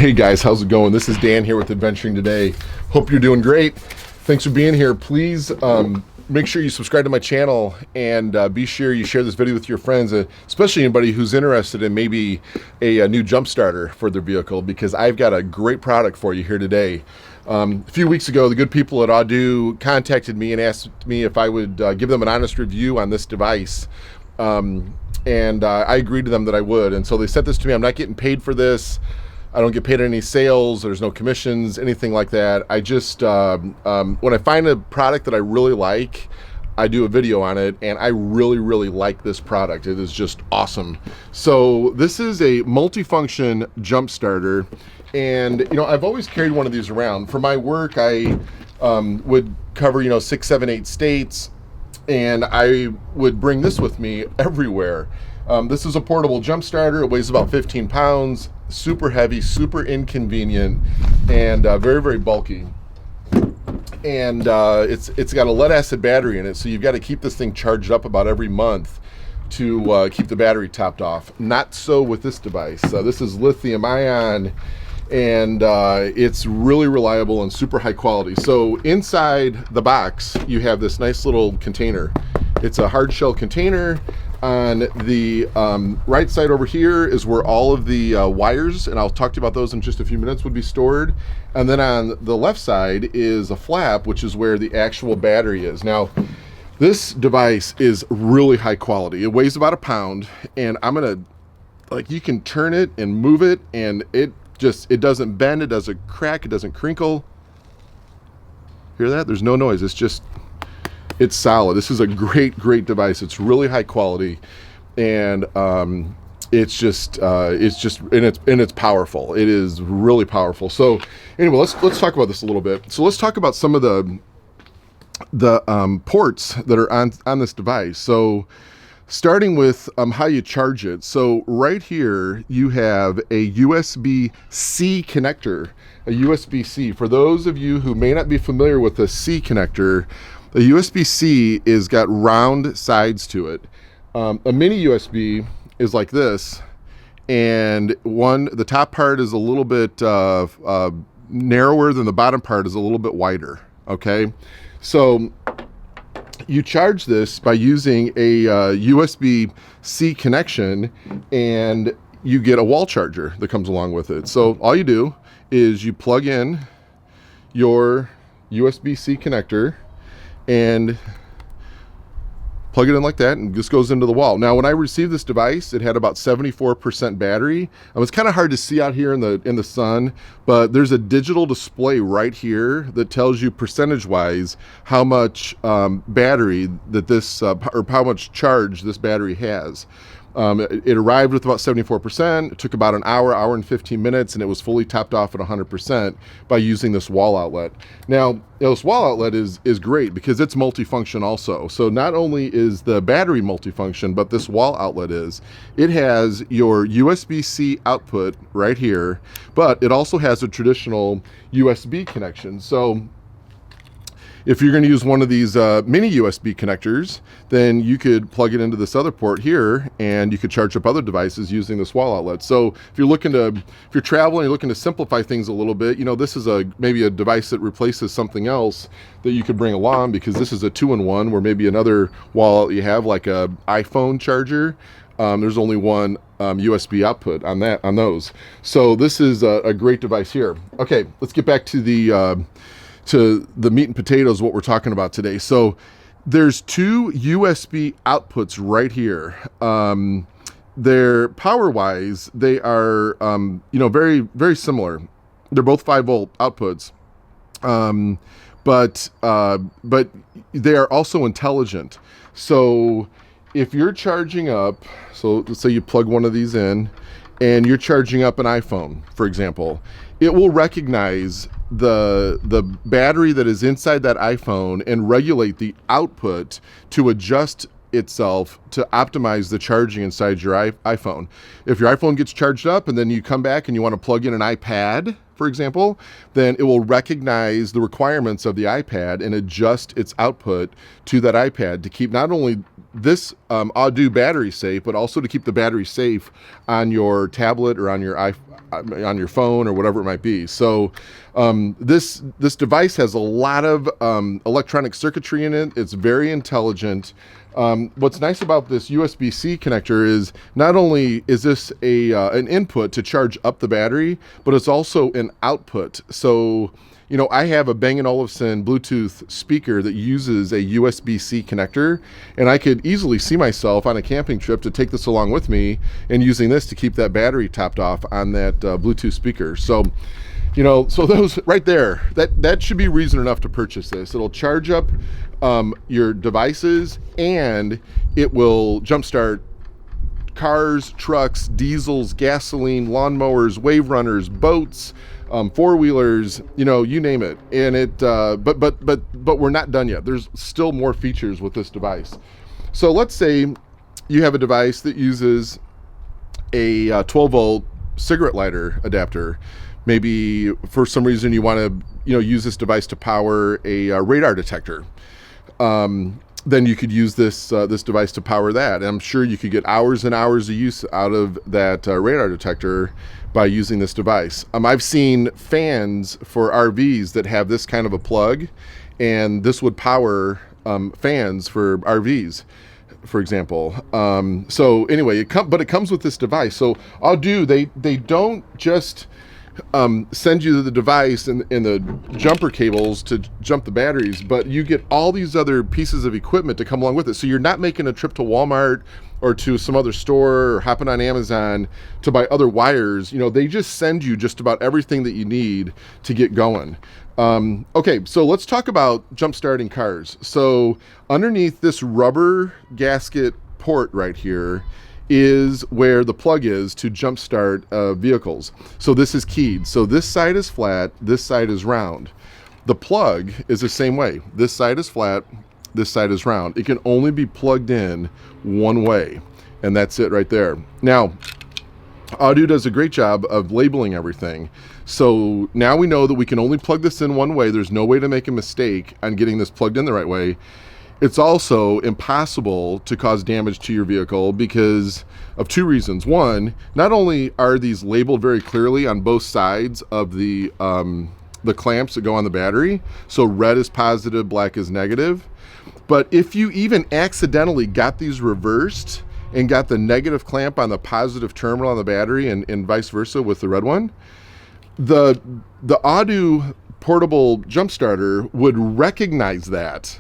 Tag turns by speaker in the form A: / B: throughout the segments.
A: Hey guys, how's it going? This is Dan here with Adventuring Today. Hope you're doing great. Thanks for being here. Please make sure you subscribe to my channel and be sure you share this video with your friends, especially anybody who's interested in maybe a new jump starter for their vehicle, because I've got a great product for you here today. A few weeks ago, the good people at Audew contacted me and asked me if I would give them an honest review on this device. And I agreed to them that I would. And so they sent this to me. I'm not getting paid for this. I don't get paid any sales. There's no commissions, anything like that. I just, when I find a product that I really like, I do a video on it, and I really like this product. It is just awesome. So this is a multifunction jump starter, and you know, I've always carried one of these around. For my work, I would cover 6, 7, 8 states, and I would bring this with me everywhere. This is a portable jump starter. It weighs about 15 pounds, super heavy, super inconvenient, and very bulky. And it's got a lead acid battery in it, so you've got to keep this thing charged up about every month to keep the battery topped off. Not so with this device. This is lithium ion, and it's really reliable and super high quality. So inside the box, you have this nice little container. It's a hard shell container. On the right side over here is where all of the wires, and I'll talk to you about those in just a few minutes, would be stored. And then on the left side is a flap, which is where the actual battery is. Now, this device is really high quality. It weighs about 1 pound, and I'm gonna, you can turn it and move it, and it doesn't bend, it doesn't crack, it doesn't crinkle. Hear that? There's no noise. It's solid. This is a great device. It's really high quality, and it's powerful. It is really powerful. So anyway, let's talk about this a little bit. So let's talk about some of the ports that are on this device. So starting with how you charge it. So right here you have a USB-C connector, a USB-C. For those of you who may not be familiar with the C connector, the USB-C is got round sides to it. A mini USB is like this, and the top part is a little bit narrower than the bottom part is a little bit wider. Okay, so you charge this by using a USB-C connection, and you get a wall charger that comes along with it. So all you do is you plug in your USB-C connector and plug it in like that, and this goes into the wall. Now, when I received this device, it had about 74% battery. It was kind of hard to see out here in the sun, but there's a digital display right here that tells you percentage-wise how much battery that this, or how much charge this battery has. It arrived with about 74%. It took about an hour and 15 minutes, and it was fully topped off at 100% by using this wall outlet. Now, this wall outlet is great because it's multifunction also. So not only is the battery multifunction, but this wall outlet is. It has your USB-C output right here, but it also has a traditional USB connection. So if you're going to use one of these mini USB connectors, then you could plug it into this other port here, and you could charge up other devices using this wall outlet. So if you're traveling, you're looking to simplify things a little bit, this is maybe a device that replaces something else that you could bring along, because this is a 2-in-1, where maybe another wall outlet you have, like a iPhone charger. There's only one USB output on those. So this is a great device here. Okay, let's get back to the meat and potatoes, what we're talking about today. So there's 2 USB outputs right here. They're power-wise, they are very similar. They're both 5-volt outputs, but they are also intelligent. So if you're charging up, so let's say you plug one of these in, and you're charging up an iPhone, for example, it will recognize the battery that is inside that iPhone and regulate the output to adjust itself to optimize the charging inside your iPhone. If your iPhone gets charged up and then you come back and you want to plug in an iPad, for example, then it will recognize the requirements of the iPad and adjust its output to that iPad to keep not only this Audew battery safe, but also to keep the battery safe on your tablet or on your phone or whatever it might be. So this device has a lot of electronic circuitry in it. It's very intelligent. What's nice about this USB-C connector is not only is this an input to charge up the battery, but it's also an output. So, you know, I have a Bang & Olufsen Bluetooth speaker that uses a USB-C connector, and I could easily see myself on a camping trip to take this along with me and using this to keep that battery topped off on that Bluetooth speaker. So, you know, so those right there, that should be reason enough to purchase this. It'll charge up your devices, and it will jumpstart cars, trucks, diesels, gasoline, lawnmowers, wave runners, boats, four-wheelers, you know, you name it. And it, but we're not done yet. There's still more features with this device. So let's say you have a device that uses a 12-volt cigarette lighter adapter. Maybe for some reason you want to, you know, use this device to power a radar detector. Then you could use this device to power that. And I'm sure you could get hours and hours of use out of that radar detector by using this device. I've seen fans for RVs that have this kind of a plug, and this would power fans for RVs, for example. So anyway, but it comes with this device. So Audew, they don't just send you the device and the jumper cables to jump the batteries, but you get all these other pieces of equipment to come along with it. So you're not making a trip to Walmart or to some other store or hopping on Amazon to buy other wires. You know, they just send you just about everything that you need to get going. Okay, so let's talk about jump starting cars. So underneath this rubber gasket port right here is where the plug is to jumpstart vehicles. So this is keyed. So this side is flat, this side is round. The plug is the same way. This side is flat, this side is round. It can only be plugged in one way, and that's it right there. Now, Audew does a great job of labeling everything. So now we know that we can only plug this in one way. There's no way to make a mistake on getting this plugged in the right way. It's also impossible to cause damage to your vehicle because of two reasons. One, not only are these labeled very clearly on both sides of the clamps that go on the battery, so red is positive, black is negative, but if you even accidentally got these reversed and got the negative clamp on the positive terminal on the battery and vice versa with the red one, the Audew portable jump starter would recognize that,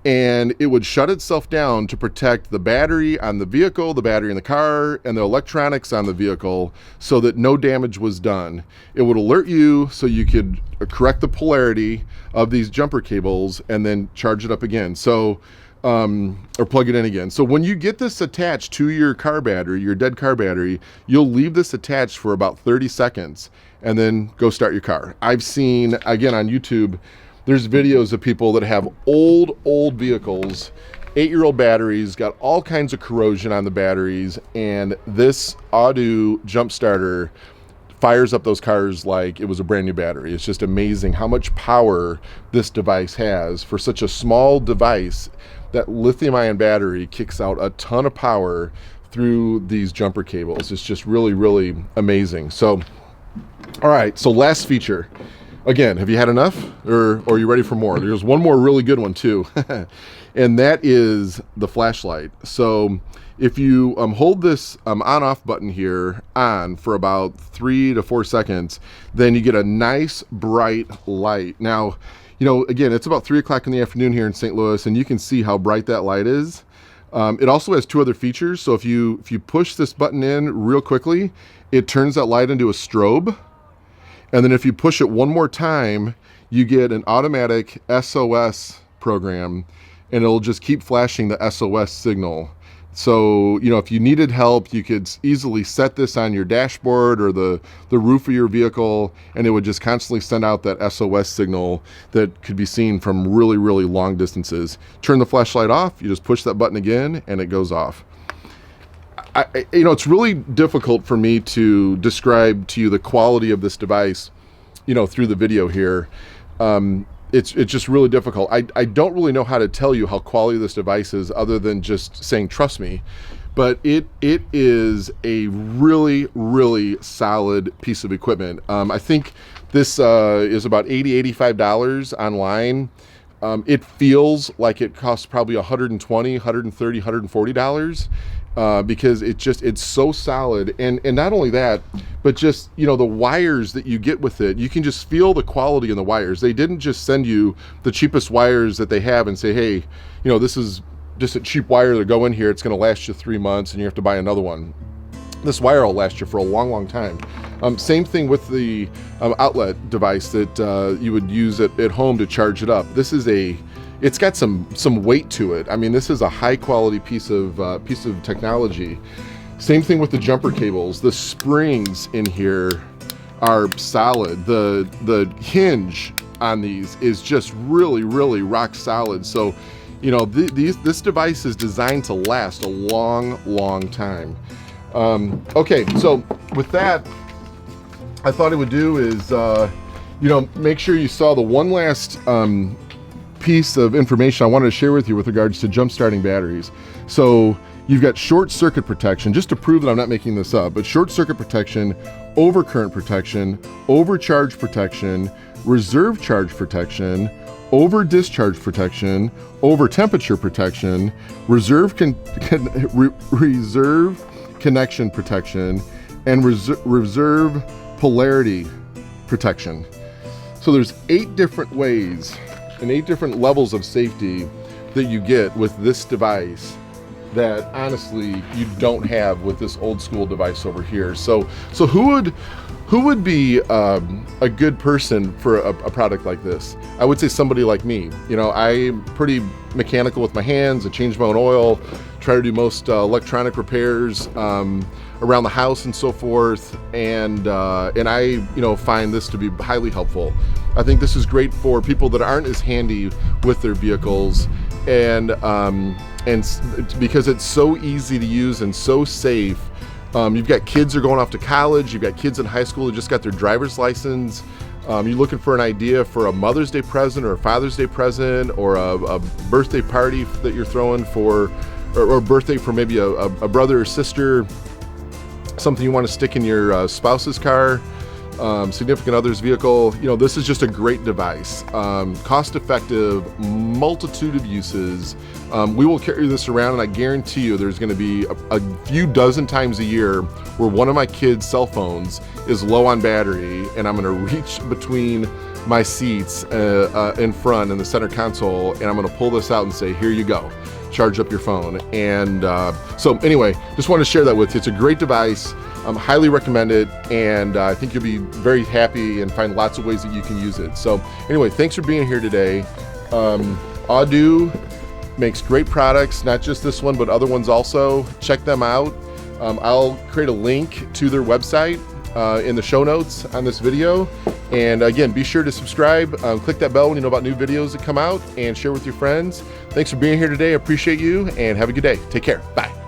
A: and it would shut itself down to protect the battery on the vehicle, the battery in the car, and the electronics on the vehicle so that no damage was done. It would alert you so you could correct the polarity of these jumper cables and then charge it up again. So, or plug it in again. So when you get this attached to your car battery, your dead car battery, you'll leave this attached for about 30 seconds and then go start your car. I've seen, again, on YouTube, there's videos of people that have old vehicles, 8-year-old batteries, got all kinds of corrosion on the batteries, and this Audew jump starter fires up those cars like it was a brand new battery. It's just amazing how much power this device has for such a small device. That lithium-ion battery kicks out a ton of power through these jumper cables. It's just really, really amazing. So, all right, so last feature. Again, have you had enough, or are you ready for more? There's one more really good one too, and that is the flashlight. So if you hold this on-off button here on for about 3 to 4 seconds, then you get a nice bright light. Now, you know, again, it's about 3 o'clock in the afternoon here in St. Louis, and you can see how bright that light is. It also has two other features. So if you push this button in real quickly, it turns that light into a strobe. And then if you push it one more time, you get an automatic SOS program, and it'll just keep flashing the SOS signal. So, you know, if you needed help, you could easily set this on your dashboard or the roof of your vehicle, and it would just constantly send out that SOS signal that could be seen from really, really long distances. Turn the flashlight off, you just push that button again, and it goes off. You know, it's really difficult for me to describe to you the quality of this device, you know, through the video here. it's just really difficult. I don't really know how to tell you how quality this device is other than just saying trust me, but it is a really, really solid piece of equipment. I think this is about $85 online. It feels like it costs probably $120, $130, $140 because it's so solid. And not only that, but just, you know, the wires that you get with it, you can just feel the quality in the wires. They didn't just send you the cheapest wires that they have and say, hey, you know, this is just a cheap wire to go in here. It's going to last you 3 months and you have to buy another one. This wire will last you for a long, long time. Same thing with the outlet device that you would use at home to charge it up. This is it's got some weight to it. I mean, this is a high quality piece of technology. Same thing with the jumper cables. The springs in here are solid. The hinge on these is just really, really rock solid. So, you know, this device is designed to last a long, long time. Okay, so with that, I thought I would do is, you know, make sure you saw the one last piece of information I wanted to share with you with regards to jump starting batteries. So you've got short circuit protection, just to prove that I'm not making this up, but short circuit protection, overcurrent protection, overcharge protection, reserve charge protection, over discharge protection, over temperature protection, reserve connection protection, and reserve polarity protection. So there's 8 different ways and 8 different levels of safety that you get with this device that honestly you don't have with this old school device over here. So who would be a good person for a product like this? I would say somebody like me. You know, I'm pretty mechanical with my hands. I change my own oil, try to do most electronic repairs around the house and so forth. And I, you know, find this to be highly helpful. I think this is great for people that aren't as handy with their vehicles, and because it's so easy to use and so safe. You've got kids who are going off to college, you've got kids in high school who just got their driver's license. You're looking for an idea for a Mother's Day present or a Father's Day present or a birthday party that you're throwing for, or birthday for maybe a brother or sister, something you want to stick in your spouse's car, significant other's vehicle. You know, this is just a great device. Cost effective, multitude of uses. We will carry this around, and I guarantee you there's going to be a few dozen times a year where one of my kids' cell phones is low on battery, and I'm going to reach between my seats in front in the center console, and I'm going to pull this out and say, here you go, charge up your phone. And so anyway, just wanted to share that with you. It's a great device. Highly recommend it, and I think you'll be very happy and find lots of ways that you can use it. So anyway, thanks for being here today. Audew makes great products, not just this one, but other ones also. Check them out. I'll create a link to their website in the show notes on this video. And again, be sure to subscribe, click that bell when you know about new videos that come out, and share with your friends. Thanks for being here today. I appreciate you, and have a good day. Take care. Bye.